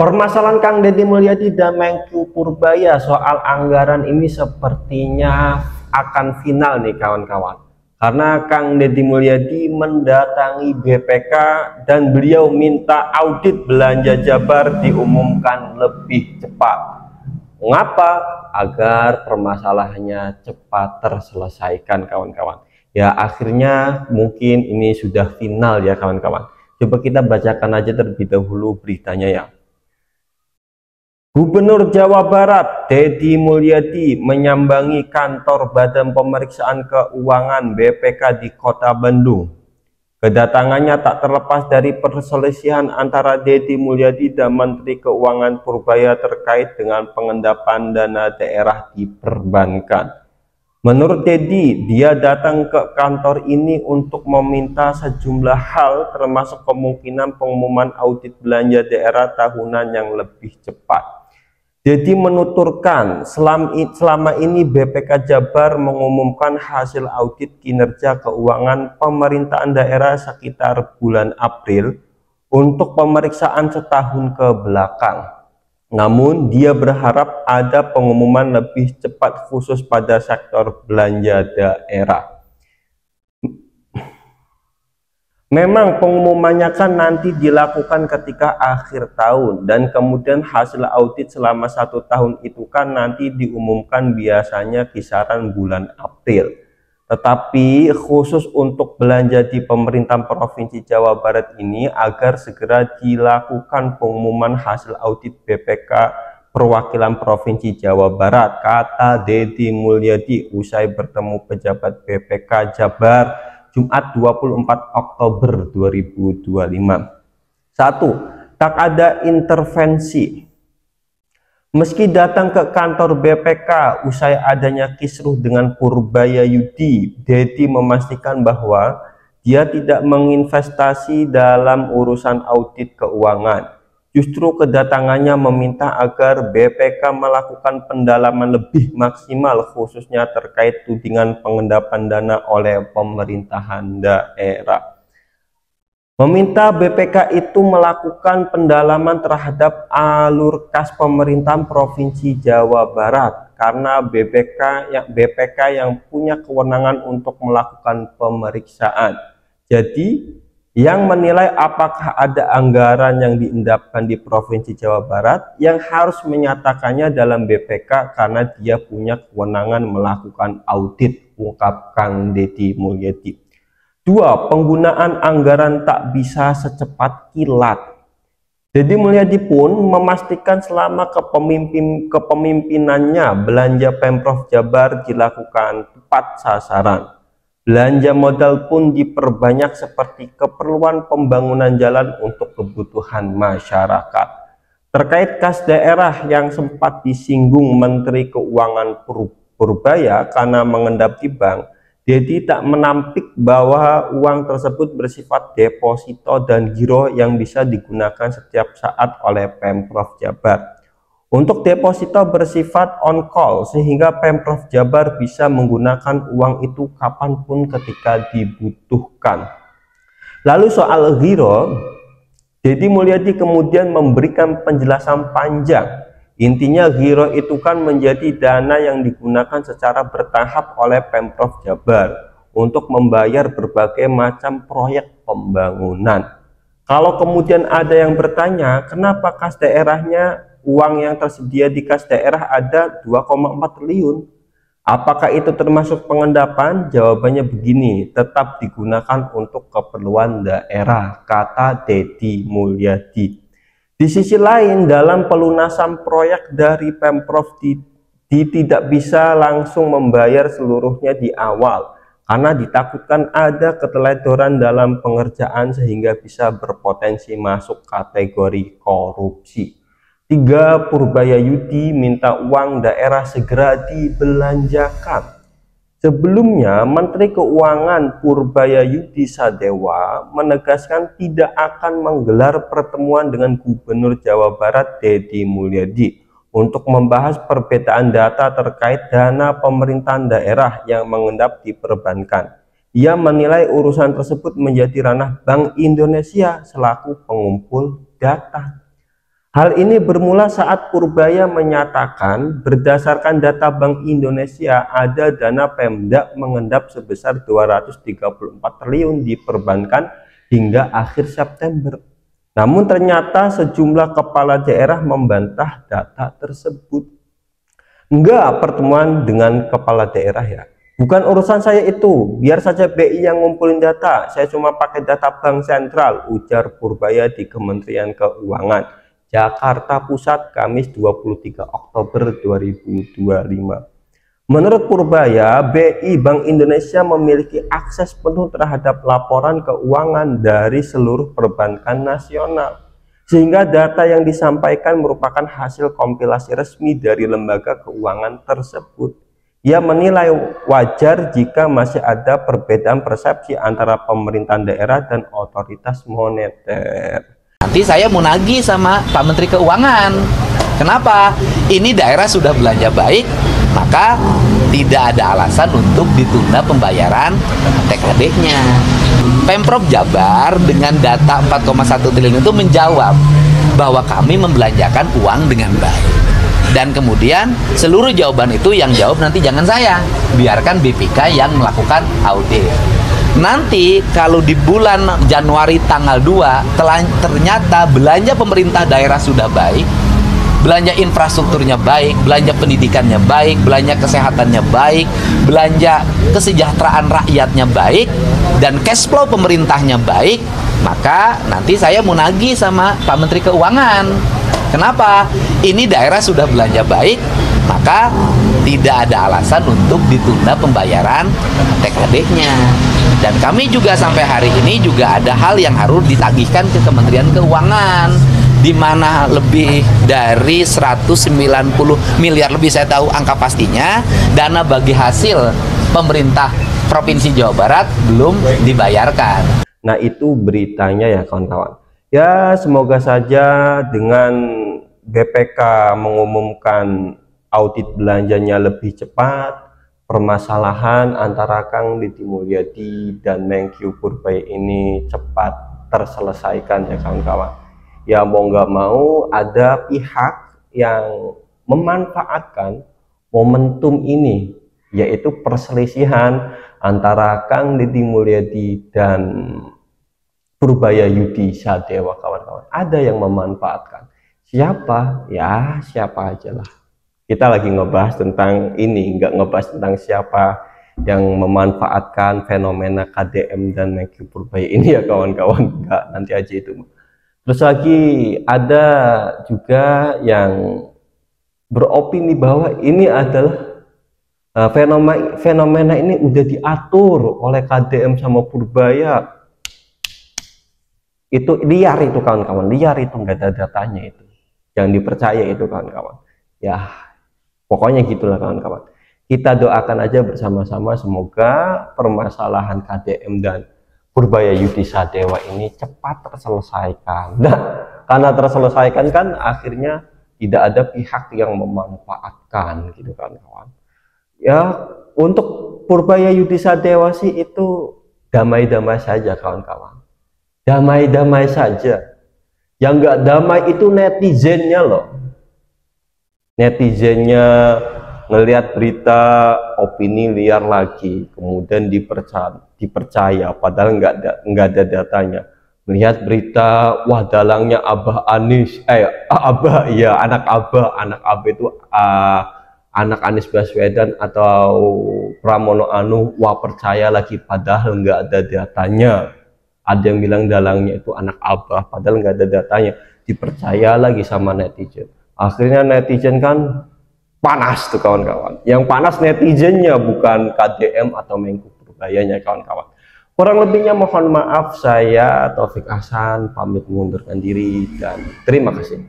Permasalahan Kang Deddy Mulyadi dan Menkyu Purbaya soal anggaran ini sepertinya akan final nih kawan-kawan. Karena Kang Deddy Mulyadi mendatangi BPK dan beliau minta audit belanja Jabar diumumkan lebih cepat. Mengapa? Agar permasalahannya cepat terselesaikan kawan-kawan. Ya akhirnya mungkin ini sudah final ya kawan-kawan. Coba kita bacakan aja terlebih dahulu beritanya ya. Gubernur Jawa Barat Deddy Mulyadi menyambangi kantor Badan Pemeriksaan Keuangan BPK di Kota Bandung. Kedatangannya tak terlepas dari perselisihan antara Deddy Mulyadi dan Menteri Keuangan Purbaya terkait dengan pengendapan dana daerah di perbankan. Menurut Deddy, dia datang ke kantor ini untuk meminta sejumlah hal termasuk kemungkinan pengumuman audit belanja daerah tahunan yang lebih cepat. Deddy menuturkan selama ini BPK Jabar mengumumkan hasil audit kinerja keuangan pemerintahan daerah sekitar bulan April untuk pemeriksaan setahun ke belakang. Namun dia berharap ada pengumuman lebih cepat khusus pada sektor belanja daerah. Memang pengumumannya kan nanti dilakukan ketika akhir tahun dan kemudian hasil audit selama 1 tahun itu kan nanti diumumkan biasanya kisaran bulan April. Tetapi khusus untuk belanja di pemerintahan Provinsi Jawa Barat ini agar segera dilakukan pengumuman hasil audit BPK perwakilan Provinsi Jawa Barat, kata Deddy Mulyadi usai bertemu pejabat BPK Jabar Jumat 24 Oktober 2025. 1. Tak ada intervensi. Meski datang ke kantor BPK usai adanya kisruh dengan Purbaya Yudi, Deddy memastikan bahwa dia tidak menginvestasi dalam urusan audit keuangan. Justru kedatangannya meminta agar BPK melakukan pendalaman lebih maksimal khususnya terkait tudingan pengendapan dana oleh pemerintahan daerah. Meminta BPK itu melakukan pendalaman terhadap alur kas pemerintahan Provinsi Jawa Barat karena BPK yang punya kewenangan untuk melakukan pemeriksaan. Jadi yang menilai apakah ada anggaran yang diendapkan di Provinsi Jawa Barat yang harus menyatakannya dalam BPK karena dia punya kewenangan melakukan audit, ungkap Kang Deddy Mulyadi. 2. Penggunaan anggaran tak bisa secepat kilat. Deddy Mulyadi pun memastikan selama kepemimpinannya belanja Pemprov Jabar dilakukan tepat sasaran. Belanja modal pun diperbanyak seperti keperluan pembangunan jalan untuk kebutuhan masyarakat. Terkait kas daerah yang sempat disinggung Menteri Keuangan Purbaya karena mengendap di bank, Deddy tak menampik bahwa uang tersebut bersifat deposito dan giro yang bisa digunakan setiap saat oleh Pemprov Jabar. Untuk deposito bersifat on call sehingga Pemprov Jabar bisa menggunakan uang itu kapanpun ketika dibutuhkan. Lalu soal giro, Deddy Mulyadi kemudian memberikan penjelasan panjang. Intinya giro itu kan menjadi dana yang digunakan secara bertahap oleh Pemprov Jabar untuk membayar berbagai macam proyek pembangunan. Kalau kemudian ada yang bertanya, kenapa kas daerahnya uang yang tersedia di kas daerah ada 2,4 triliun. Apakah itu termasuk pengendapan? Jawabannya begini, tetap digunakan untuk keperluan daerah, kata Deddy Mulyadi. Di sisi lain, dalam pelunasan proyek dari Pemprov tidak bisa langsung membayar seluruhnya di awal, karena ditakutkan ada keteledoran dalam pengerjaan sehingga bisa berpotensi masuk kategori korupsi. 3. Purbaya Yudi minta uang daerah segera dibelanjakan. Sebelumnya, Menteri Keuangan Purbaya Yudi Sadewa menegaskan tidak akan menggelar pertemuan dengan Gubernur Jawa Barat Deddy Mulyadi untuk membahas perbedaan data terkait dana pemerintahan daerah yang mengendap di perbankan. Ia menilai urusan tersebut menjadi ranah Bank Indonesia selaku pengumpul data. Hal ini bermula saat Purbaya menyatakan berdasarkan data Bank Indonesia ada dana Pemda mengendap sebesar 234 triliun di perbankan hingga akhir September. Namun ternyata sejumlah kepala daerah membantah data tersebut. Enggak, pertemuan dengan kepala daerah ya. Bukan urusan saya itu, biar saja BI yang ngumpulin data. Saya cuma pakai data Bank Sentral, ujar Purbaya di Kementerian Keuangan. Jakarta Pusat, Kamis 23 Oktober 2025. Menurut Purbaya, BI Bank Indonesia memiliki akses penuh terhadap laporan keuangan dari seluruh perbankan nasional. Sehingga data yang disampaikan merupakan hasil kompilasi resmi dari lembaga keuangan tersebut. Ia menilai wajar jika masih ada perbedaan persepsi antara pemerintahan daerah dan otoritas moneter. Nanti saya mau nagih sama Pak Menteri Keuangan. Kenapa? Ini daerah sudah belanja baik, maka tidak ada alasan untuk ditunda pembayaran TKD-nya. Pemprov Jabar dengan data 4,1 triliun itu menjawab bahwa kami membelanjakan uang dengan baik. Dan kemudian seluruh jawaban itu yang jawab nanti jangan saya, biarkan BPK yang melakukan audit. Nanti kalau di bulan Januari tanggal 2 ternyata belanja pemerintah daerah sudah baik, belanja infrastrukturnya baik, belanja pendidikannya baik, belanja kesehatannya baik, belanja kesejahteraan rakyatnya baik, dan cash flow pemerintahnya baik, maka nanti saya mau nagih sama Pak Menteri Keuangan. Kenapa? Ini daerah sudah belanja baik, maka tidak ada alasan untuk ditunda pembayaran TKD-nya. Dan kami juga sampai hari ini juga ada hal yang harus ditagihkan ke Kementerian Keuangan, di mana lebih dari 190 miliar lebih, saya tahu angka pastinya, dana bagi hasil pemerintah Provinsi Jawa Barat belum dibayarkan. Nah, itu beritanya ya kawan-kawan. Ya, semoga saja dengan BPK mengumumkan audit belanjanya lebih cepat, permasalahan antara Kang Deddy Mulyadi dan Menkyu Purbaya ini cepat terselesaikan ya kawan-kawan. Ya mau nggak mau ada pihak yang memanfaatkan momentum ini, yaitu perselisihan antara Kang Deddy Mulyadi dan Purbaya Yudi Sadewa kawan-kawan. Ada yang memanfaatkan. Siapa? Ya siapa aja lah. Kita lagi ngebahas tentang ini, nggak ngebahas tentang siapa yang memanfaatkan fenomena KDM dan Menkyu Purbaya ini ya kawan-kawan. Nggak, nanti aja itu. Terus lagi ada juga yang beropini bahwa ini adalah fenomena ini udah diatur oleh KDM sama Purbaya. Itu liar itu kawan-kawan, liar itu, nggak ada datanya itu. Jangan dipercaya itu kawan-kawan. Ya. Pokoknya gitulah kawan-kawan. Kita doakan aja bersama-sama semoga permasalahan KDM dan Purbaya Yudi Sadewa ini cepat terselesaikan. Nah, karena terselesaikan kan akhirnya tidak ada pihak yang memanfaatkan gitu kawan-kawan. Ya, untuk Purbaya Yudi Sadewa sih itu damai-damai saja kawan-kawan. Damai-damai saja. Yang nggak damai itu netizennya loh. Netizennya ngelihat berita opini liar lagi, kemudian dipercaya padahal nggak ada datanya. Melihat berita wah dalangnya Abah Anies, Abah ya anak Abah itu anak Anies Baswedan atau Pramono Anung, wah percaya lagi padahal nggak ada datanya. Ada yang bilang dalangnya itu anak Abah padahal nggak ada datanya, dipercaya lagi sama netizen. Akhirnya netizen kan panas tuh kawan-kawan. Yang panas netizennya, bukan KDM atau Menkyu Purbayanya kawan-kawan. Kurang lebihnya mohon maaf, saya Taufik Ahsan pamit mengundurkan diri dan terima kasih.